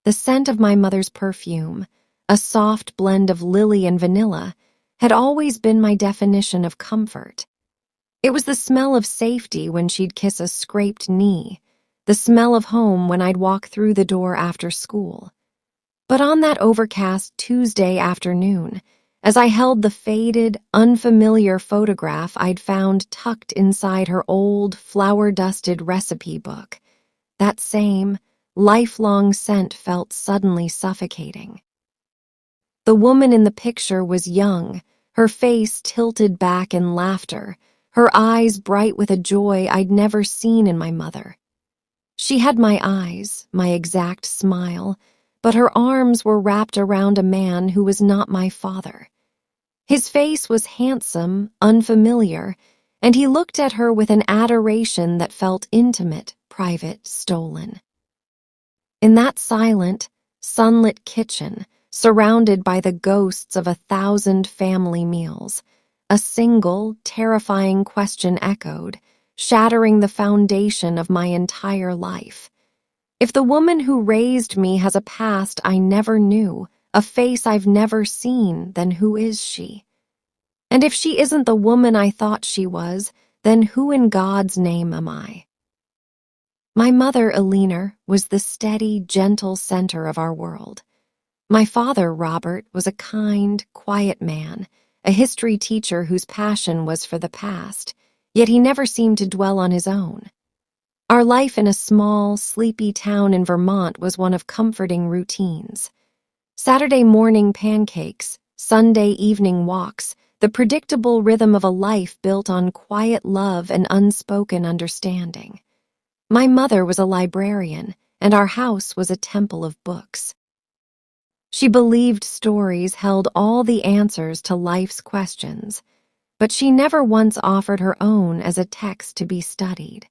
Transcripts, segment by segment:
The scent of my mother's perfume, a soft blend of lily and vanilla, had always been my definition of comfort. It was the smell of safety when she'd kiss a scraped knee, the smell of home when I'd walk through the door after school. But on that overcast Tuesday afternoon, as I held the faded, unfamiliar photograph I'd found tucked inside her old, flour-dusted recipe book, that same, lifelong scent felt suddenly suffocating. The woman in the picture was young, her face tilted back in laughter, her eyes bright with a joy I'd never seen in my mother. She had my eyes, my exact smile, but her arms were wrapped around a man who was not my father. His face was handsome, unfamiliar, and he looked at her with an adoration that felt intimate, private, stolen. In that silent, sunlit kitchen, surrounded by the ghosts of 1,000 family meals, a single, terrifying question echoed, shattering the foundation of my entire life. If the woman who raised me has a past I never knew, a face I've never seen, then who is she? And if she isn't the woman I thought she was, then who in God's name am I? My mother, Eleanor, was the steady, gentle center of our world. My father, Robert, was a kind, quiet man, a history teacher whose passion was for the past, yet he never seemed to dwell on his own. Our life in a small, sleepy town in Vermont was one of comforting routines. Saturday morning pancakes, Sunday evening walks, the predictable rhythm of a life built on quiet love and unspoken understanding. My mother was a librarian, and our house was a temple of books. She believed stories held all the answers to life's questions, but she never once offered her own as a text to be studied.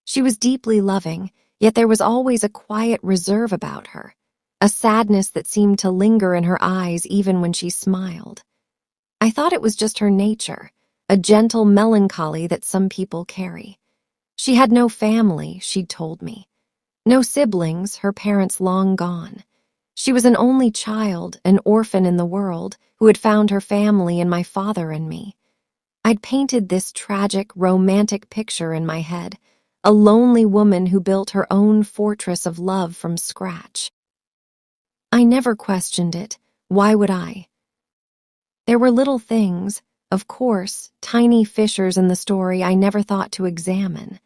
She was deeply loving, yet there was always a quiet reserve about her, a sadness that seemed to linger in her eyes even when she smiled. I thought it was just her nature, a gentle melancholy that some people carry. She had no family, she'd told me. No siblings, her parents long gone. She was an only child, an orphan in the world, who had found her family in my father and me. I'd painted this tragic, romantic picture in my head, a lonely woman who built her own fortress of love from scratch. I never questioned it. Why would I? There were little things, of course, tiny fissures in the story I never thought to examine.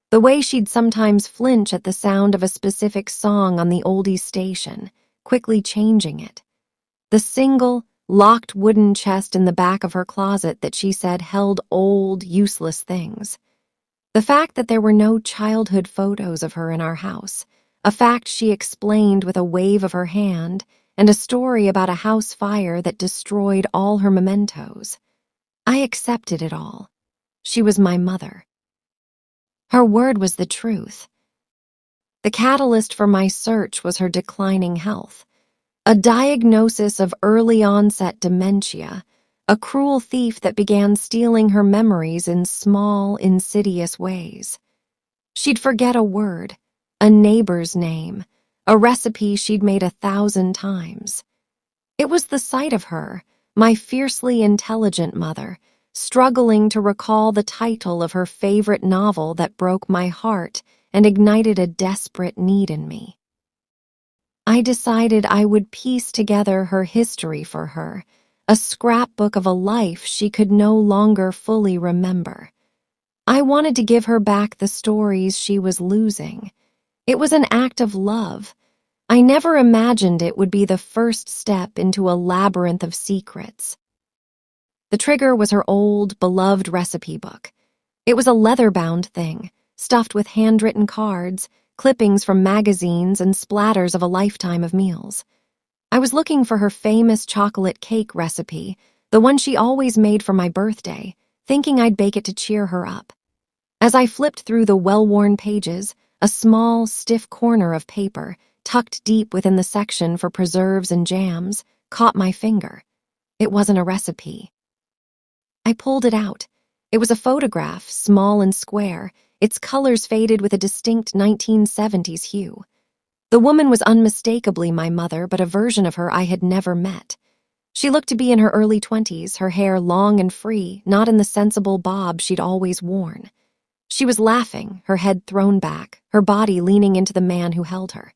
The way she'd sometimes flinch at the sound of a specific song on the oldies station, quickly changing it. The single, locked wooden chest in the back of her closet that she said held old, useless things. The fact that there were no childhood photos of her in our house, a fact she explained with a wave of her hand, and a story about a house fire that destroyed all her mementos. I accepted it all. She was my mother. Her word was the truth. The catalyst for my search was her declining health, a diagnosis of early-onset dementia, a cruel thief that began stealing her memories in small, insidious ways. She'd forget a word, a neighbor's name, a recipe she'd made 1,000 times. It was the sight of her, my fiercely intelligent mother, struggling to recall the title of her favorite novel that broke my heart and ignited a desperate need in me. I decided I would piece together her history for her, a scrapbook of a life she could no longer fully remember. I wanted to give her back the stories she was losing. It was an act of love. I never imagined it would be the first step into a labyrinth of secrets. The trigger was her old, beloved recipe book. It was a leather-bound thing, stuffed with handwritten cards, clippings from magazines, and splatters of a lifetime of meals. I was looking for her famous chocolate cake recipe, the one she always made for my birthday, thinking I'd bake it to cheer her up. As I flipped through the well-worn pages, a small, stiff corner of paper, tucked deep within the section for preserves and jams, caught my finger. It wasn't a recipe. I pulled it out. It was a photograph, small and square, its colors faded with a distinct 1970s hue. The woman was unmistakably my mother, but a version of her I had never met. She looked to be in her early 20s, her hair long and free, not in the sensible bob she'd always worn. She was laughing, her head thrown back, her body leaning into the man who held her.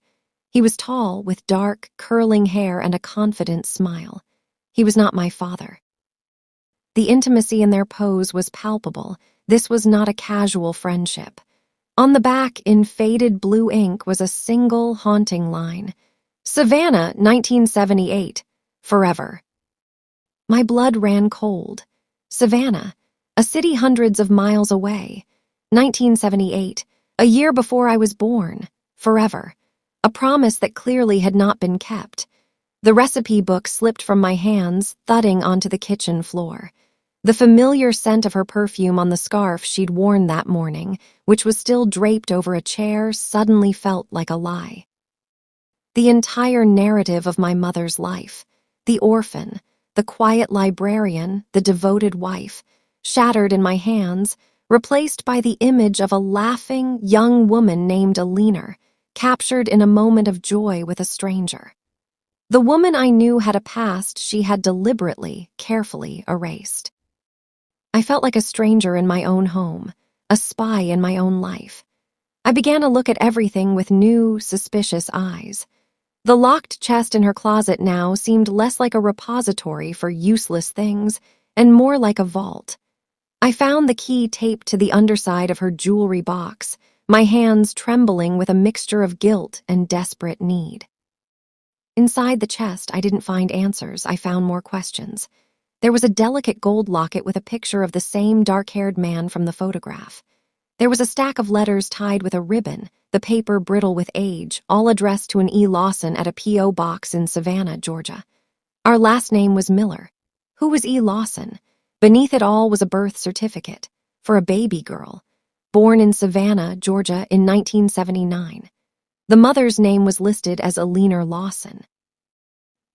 He was tall, with dark, curling hair and a confident smile. He was not my father. The intimacy in their pose was palpable. This was not a casual friendship. On the back, in faded blue ink, was a single, haunting line. Savannah, 1978. Forever. My blood ran cold. Savannah, a city hundreds of miles away. 1978, a year before I was born. Forever. A promise that clearly had not been kept. The recipe book slipped from my hands, thudding onto the kitchen floor. The familiar scent of her perfume on the scarf she'd worn that morning, which was still draped over a chair, suddenly felt like a lie. The entire narrative of my mother's life, the orphan, the quiet librarian, the devoted wife, shattered in my hands, replaced by the image of a laughing, young woman named Alina, captured in a moment of joy with a stranger. The woman I knew had a past she had deliberately, carefully erased. I felt like a stranger in my own home, a spy in my own life. I began to look at everything with new, suspicious eyes. The locked chest in her closet now seemed less like a repository for useless things and more like a vault. I found the key taped to the underside of her jewelry box, my hands trembling with a mixture of guilt and desperate need. Inside the chest, I didn't find answers. I found more questions. There was a delicate gold locket with a picture of the same dark-haired man from the photograph. There was a stack of letters tied with a ribbon, the paper brittle with age, all addressed to an E. Lawson at a P.O. box in Savannah, Georgia. Our last name was Miller. Who was E. Lawson? Beneath it all was a birth certificate for a baby girl, born in Savannah, Georgia in 1979. The mother's name was listed as Alina Lawson.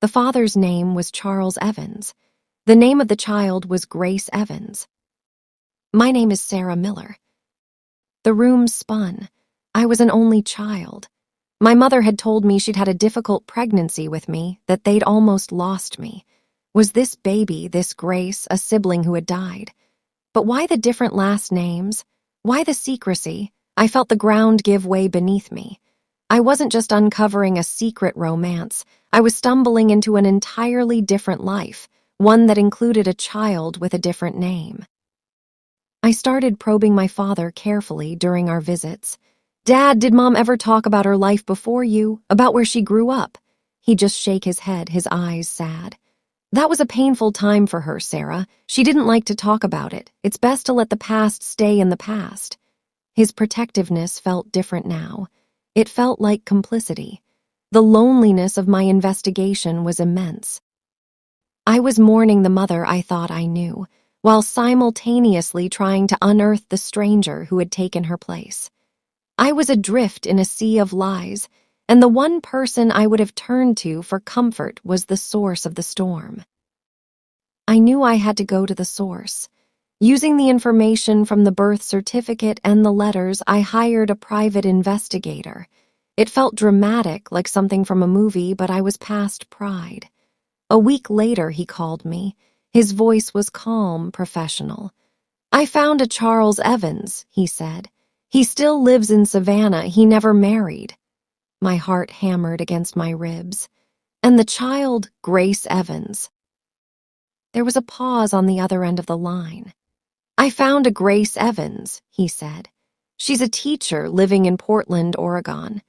The father's name was Charles Evans. The name of the child was Grace Evans. My name is Sarah Miller. The room spun. I was an only child. My mother had told me she'd had a difficult pregnancy with me, that they'd almost lost me. Was this baby, this Grace, a sibling who had died? But why the different last names? Why the secrecy? I felt the ground give way beneath me. I wasn't just uncovering a secret romance. I was stumbling into an entirely different life, one that included a child with a different name. I started probing my father carefully during our visits. "Dad, did Mom ever talk about her life before you? About where she grew up?" He'd just shake his head, his eyes sad. "That was a painful time for her, Sarah. She didn't like to talk about it. It's best to let the past stay in the past." His protectiveness felt different now. It felt like complicity. The loneliness of my investigation was immense. I was mourning the mother I thought I knew, while simultaneously trying to unearth the stranger who had taken her place. I was adrift in a sea of lies, and the one person I would have turned to for comfort was the source of the storm. I knew I had to go to the source. Using the information from the birth certificate and the letters, I hired a private investigator. It felt dramatic, like something from a movie, but I was past pride. A week later, he called me. His voice was calm, professional. "I found a Charles Evans," he said. "He still lives in Savannah. He never married." My heart hammered against my ribs. "And the child, Grace Evans." There was a pause on the other end of the line. "I found a Grace Evans," he said. "She's a teacher living in Portland, Oregon.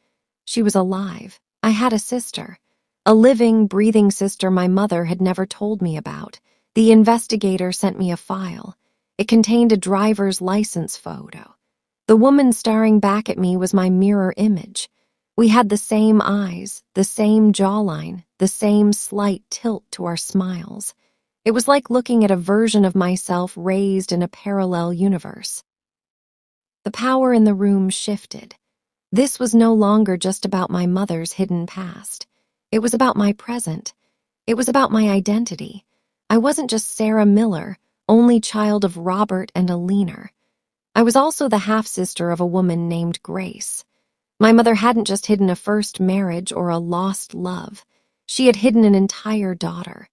She was alive. I had a sister. A living, breathing sister my mother had never told me about. The investigator sent me a file. It contained a driver's license photo. The woman staring back at me was my mirror image. We had the same eyes, the same jawline, the same slight tilt to our smiles. It was like looking at a version of myself raised in a parallel universe. The power in the room shifted. This was no longer just about my mother's hidden past. It was about my present. It was about my identity. I wasn't just Sarah Miller, only child of Robert and Alina. I was also the half-sister of a woman named Grace. My mother hadn't just hidden a first marriage or a lost love. She had hidden an entire daughter.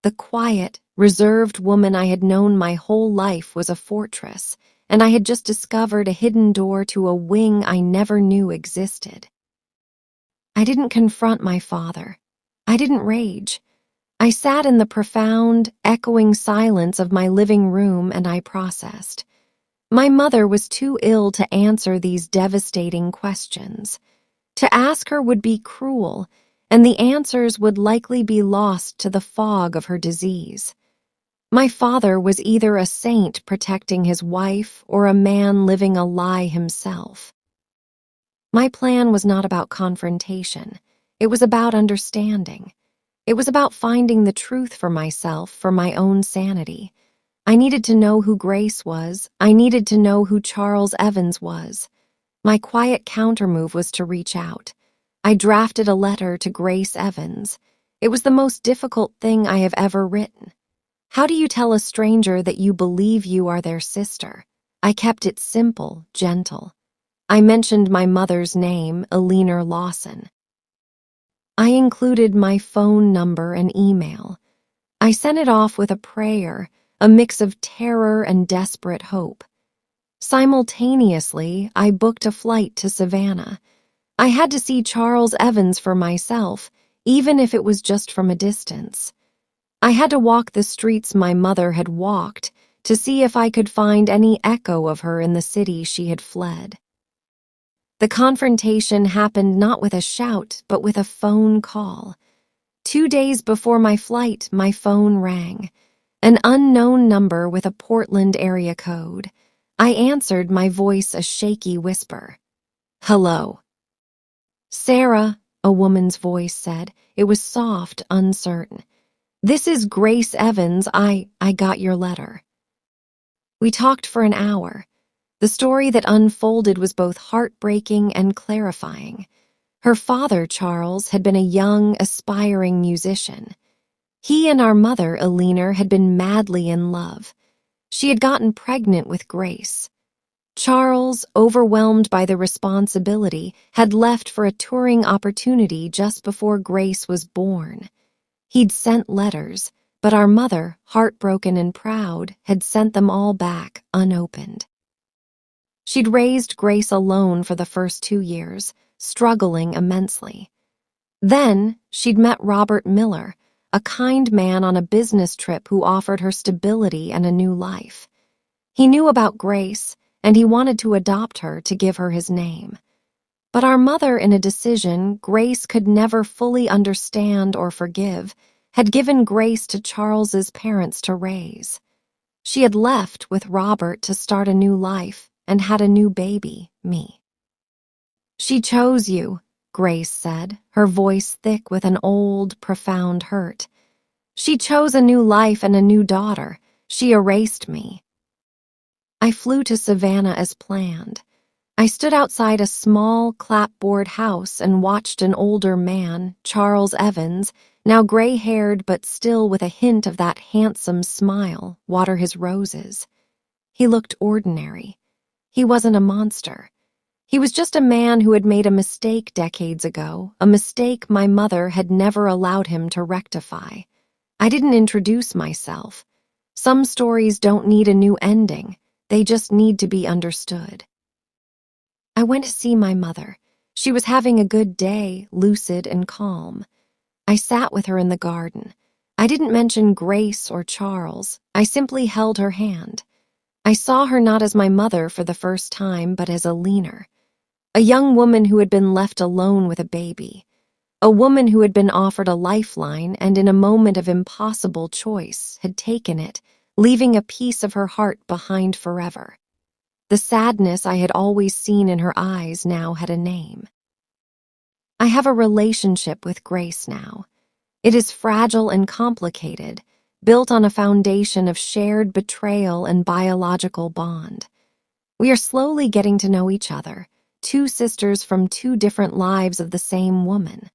The quiet, reserved woman I had known my whole life was a fortress, and I had just discovered a hidden door to a wing I never knew existed. I didn't confront my father. I didn't rage. I sat in the profound, echoing silence of my living room and I processed. My mother was too ill to answer these devastating questions. To ask her would be cruel, and the answers would likely be lost to the fog of her disease. My father was either a saint protecting his wife or a man living a lie himself. My plan was not about confrontation. It was about understanding. It was about finding the truth for myself, for my own sanity. I needed to know who Grace was. I needed to know who Charles Evans was. My quiet countermove was to reach out. I drafted a letter to Grace Evans. It was the most difficult thing I have ever written. How do you tell a stranger that you believe you are their sister? I kept it simple, gentle. I mentioned my mother's name, Eleanor Lawson. I included my phone number and email. I sent it off with a prayer, a mix of terror and desperate hope. Simultaneously, I booked a flight to Savannah. I had to see Charles Evans for myself, even if it was just from a distance. I had to walk the streets my mother had walked to see if I could find any echo of her in the city she had fled. The confrontation happened not with a shout, but with a phone call. 2 days before my flight, my phone rang. An unknown number with a Portland area code. I answered, my voice a shaky whisper. "Hello." "Sarah," a woman's voice said. It was soft, uncertain. "This is Grace Evans. I got your letter." We talked for an hour. The story that unfolded was both heartbreaking and clarifying. Her father, Charles, had been a young, aspiring musician. He and our mother, Eleanor, had been madly in love. She had gotten pregnant with Grace. Charles, overwhelmed by the responsibility, had left for a touring opportunity just before Grace was born. He'd sent letters, but our mother, heartbroken and proud, had sent them all back unopened. She'd raised Grace alone for the first 2 years, struggling immensely. Then, she'd met Robert Miller, a kind man on a business trip who offered her stability and a new life. He knew about Grace, and he wanted to adopt her to give her his name. But our mother, in a decision Grace could never fully understand or forgive, had given Grace to Charles's parents to raise. She had left with Robert to start a new life and had a new baby, me. "She chose you," Grace said, her voice thick with an old, profound hurt. "She chose a new life and a new daughter. She erased me." I flew to Savannah as planned. I stood outside a small, clapboard house and watched an older man, Charles Evans, now gray-haired but still with a hint of that handsome smile, water his roses. He looked ordinary. He wasn't a monster. He was just a man who had made a mistake decades ago, a mistake my mother had never allowed him to rectify. I didn't introduce myself. Some stories don't need a new ending. They just need to be understood. I went to see my mother. She was having a good day, lucid and calm. I sat with her in the garden. I didn't mention Grace or Charles. I simply held her hand. I saw her not as my mother for the first time, but as Eleanor, a young woman who had been left alone with a baby, a woman who had been offered a lifeline and in a moment of impossible choice had taken it, leaving a piece of her heart behind forever. The sadness I had always seen in her eyes now had a name. I have a relationship with Grace now. It is fragile and complicated, built on a foundation of shared betrayal and biological bond. We are slowly getting to know each other, two sisters from two different lives of the same woman.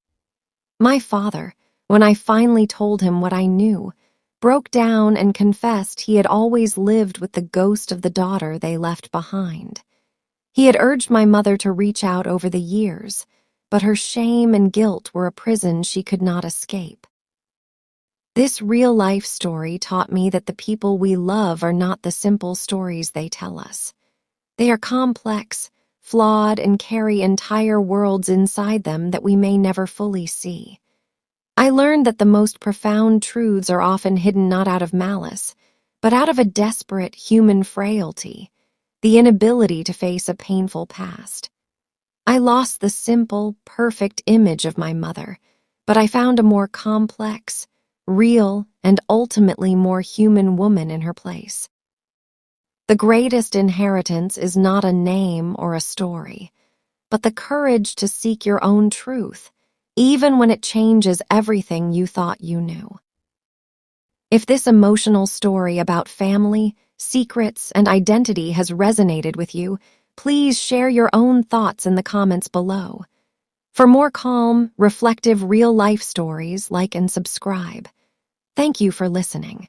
My father, when I finally told him what I knew, broke down and confessed he had always lived with the ghost of the daughter they left behind. He had urged my mother to reach out over the years, but her shame and guilt were a prison she could not escape. This real-life story taught me that the people we love are not the simple stories they tell us. They are complex, flawed, and carry entire worlds inside them that we may never fully see. I learned that the most profound truths are often hidden not out of malice, but out of a desperate human frailty, the inability to face a painful past. I lost the simple, perfect image of my mother, but I found a more complex, real, and ultimately more human woman in her place. The greatest inheritance is not a name or a story, but the courage to seek your own truth, even when it changes everything you thought you knew. If this emotional story about family, secrets, and identity has resonated with you, please share your own thoughts in the comments below. For more calm, reflective, real-life stories, like and subscribe. Thank you for listening.